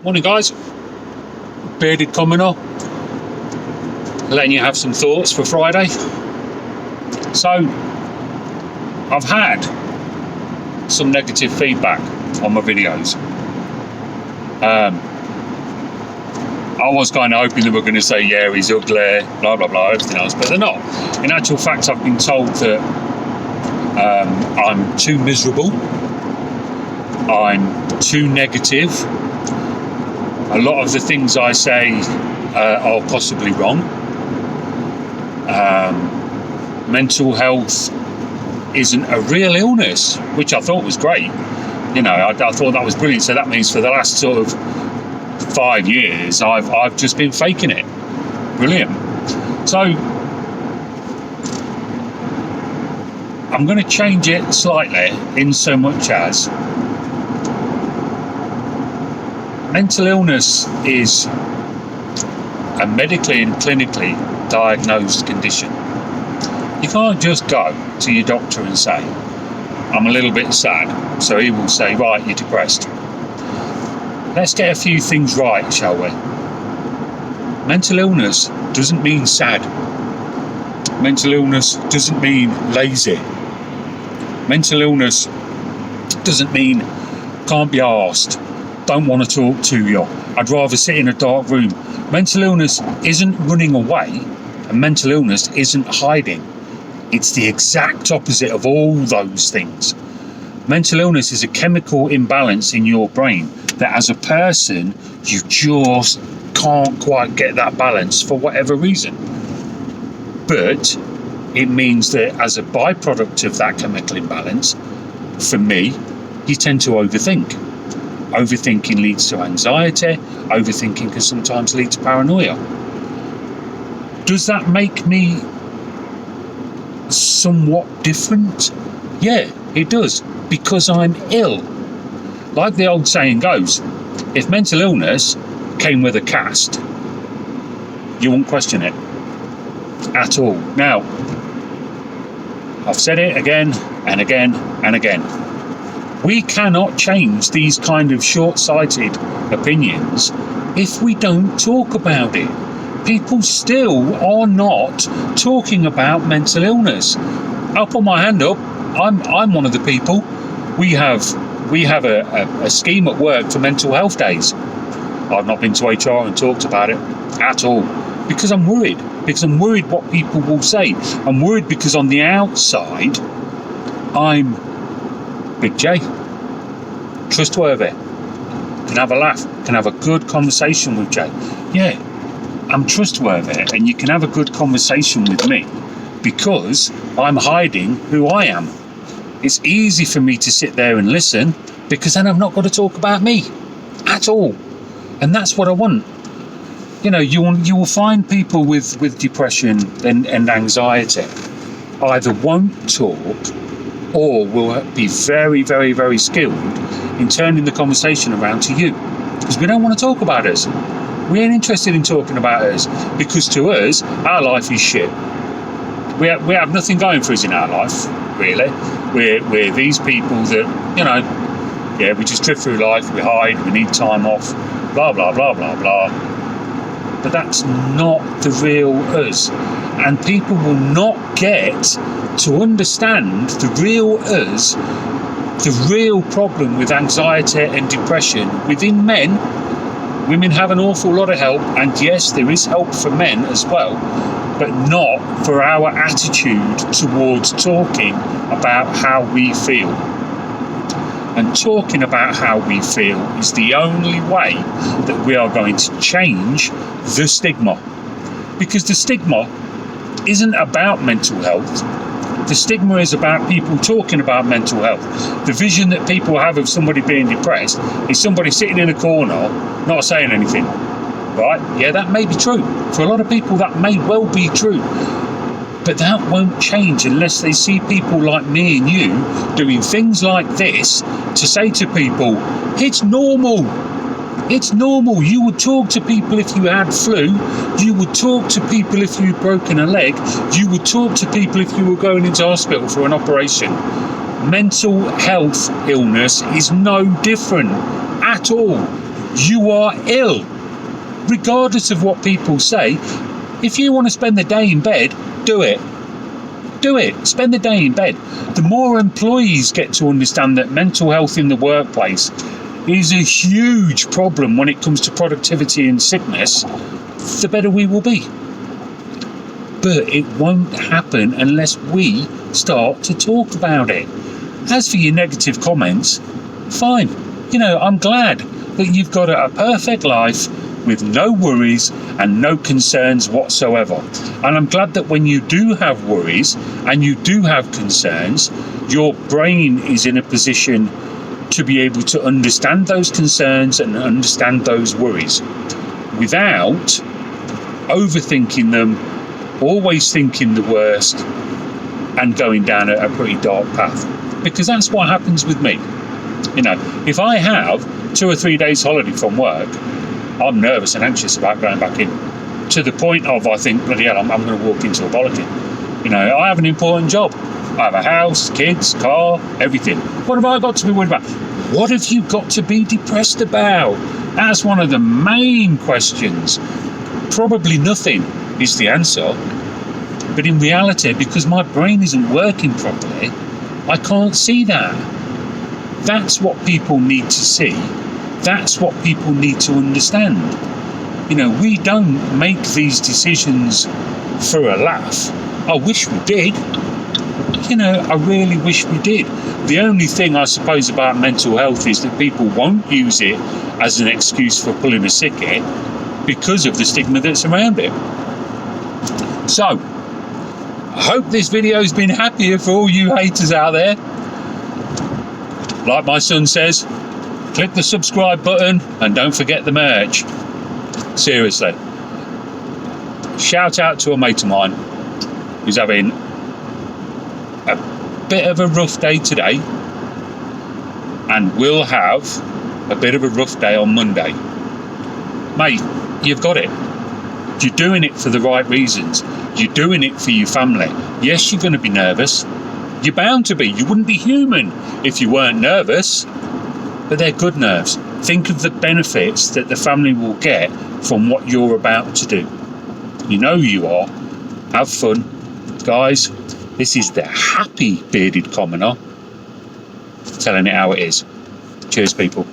Morning guys, Bearded Commoner, letting you have some thoughts for Friday. So, I've had some negative feedback on my videos. I was kind of hoping they were going to say, yeah, he's ugly, blah, blah, blah, everything else, but they're not. In actual fact, I've been told that I'm too miserable, I'm too negative. A lot of the things I say are possibly wrong. Mental health isn't a real illness, which I thought was great. You know, I thought that was brilliant. So that means for the last sort of 5 years, I've just been faking it. Brilliant. So I'm going to change it slightly in so much as mental illness is a medically and clinically diagnosed condition. You can't just go to your doctor and say, I'm a little bit sad. So he will say, right, you're depressed. Let's get a few things right, shall we? Mental illness doesn't mean sad. Mental illness doesn't mean lazy. Mental illness doesn't mean can't be arsed, don't want to talk to you, I'd rather sit in a dark room. Mental illness isn't running away, and mental illness isn't hiding. It's the exact opposite of all those things. Mental illness is a chemical imbalance in your brain that as a person, you just can't quite get that balance for whatever reason. But it means that as a byproduct of that chemical imbalance, for me, you tend to overthink. Overthinking leads to anxiety. Overthinking can sometimes lead to paranoia. Does that make me somewhat different? Yeah, it does, because I'm ill. Like the old saying goes, if mental illness came with a cast, you won't question it at all. Now, I've said it again and again and again. We cannot change these kind of short-sighted opinions if we don't talk about it. People still are not talking about mental illness. I'll put my hand up. I'm one of the people. We have a scheme at work for mental health days. I've not been to HR and talked about it at all because I'm worried. Because I'm worried what people will say. I'm worried because on the outside, I'm Big J, trustworthy, can have a laugh, can have a good conversation with Jay. Yeah, I'm trustworthy and you can have a good conversation with me because I'm hiding who I am. It's easy for me to sit there and listen because then I've not got to talk about me at all. And that's what I want. You know, you will find people with depression and anxiety either won't talk or will be very, very, very skilled in turning the conversation around to you. Because we don't want to talk about us. We ain't interested in talking about us. Because to us, our life is shit. We have nothing going for us in our life, really. We're these people that, you know, yeah, we just drift through life, we hide, we need time off, blah, blah, blah, blah, blah. But that's not the real us. And people will not get to understand the real us, the real problem with anxiety and depression within men. Women have an awful lot of help, and yes, there is help for men as well, but not for our attitude towards talking about how we feel. And talking about how we feel is the only way that we are going to change the stigma. Because the stigma isn't about mental health. The stigma is about people talking about mental health. The vision that people have of somebody being depressed is somebody sitting in a corner, not saying anything. Right? Yeah, that may be true. For a lot of people, that may well be true. But that won't change unless they see people like me and you doing things like this to say to people, it's normal. It's normal. You would talk to people if you had flu. You would talk to people if you'd broken a leg. You would talk to people if you were going into hospital for an operation. Mental health illness is no different at all. You are ill. Regardless of what people say, if you want to spend the day in bed, do it. Do it. Spend the day in bed. The more employees get to understand that mental health in the workplace is a huge problem when it comes to productivity and sickness, the better we will be. But it won't happen unless we start to talk about it. As for your negative comments, fine. I'm glad that you've got a perfect life with no worries and no concerns whatsoever. And I'm glad that when you do have worries and you do have concerns, your brain is in a position to be able to understand those concerns and understand those worries without overthinking them, always thinking the worst, and going down a pretty dark path. Because that's what happens with me. If I have 2 or 3 days holiday from work, I'm nervous and anxious about going back in, to the point of I think, bloody hell, I'm going to walk into a bollocking. I have an important job. I have a house, kids, car, everything. What have I got to be worried about? What have you got to be depressed about? That's one of the main questions. Probably nothing is the answer. But in reality, because my brain isn't working properly, I can't see that. That's what people need to see. That's what people need to understand. We don't make these decisions for a laugh. I wish we did. I really wish we did. The only thing I suppose about mental health is that people won't use it as an excuse for pulling a sickie because of the stigma that's around it. So, I hope this video's been happier for all you haters out there. Like my son says, click the subscribe button and don't forget the merch. Seriously. Shout out to a mate of mine who's having a bit of a rough day today and will have a bit of a rough day on Monday. Mate, you've got it. You're doing it for the right reasons. You're doing it for your family. Yes, you're going to be nervous. You're bound to be. You wouldn't be human if you weren't nervous. But they're good nerves. Think of the benefits that the family will get from what you're about to do. You know you are. Have fun. Guys, this is the happy bearded commoner telling it how it is. Cheers, people.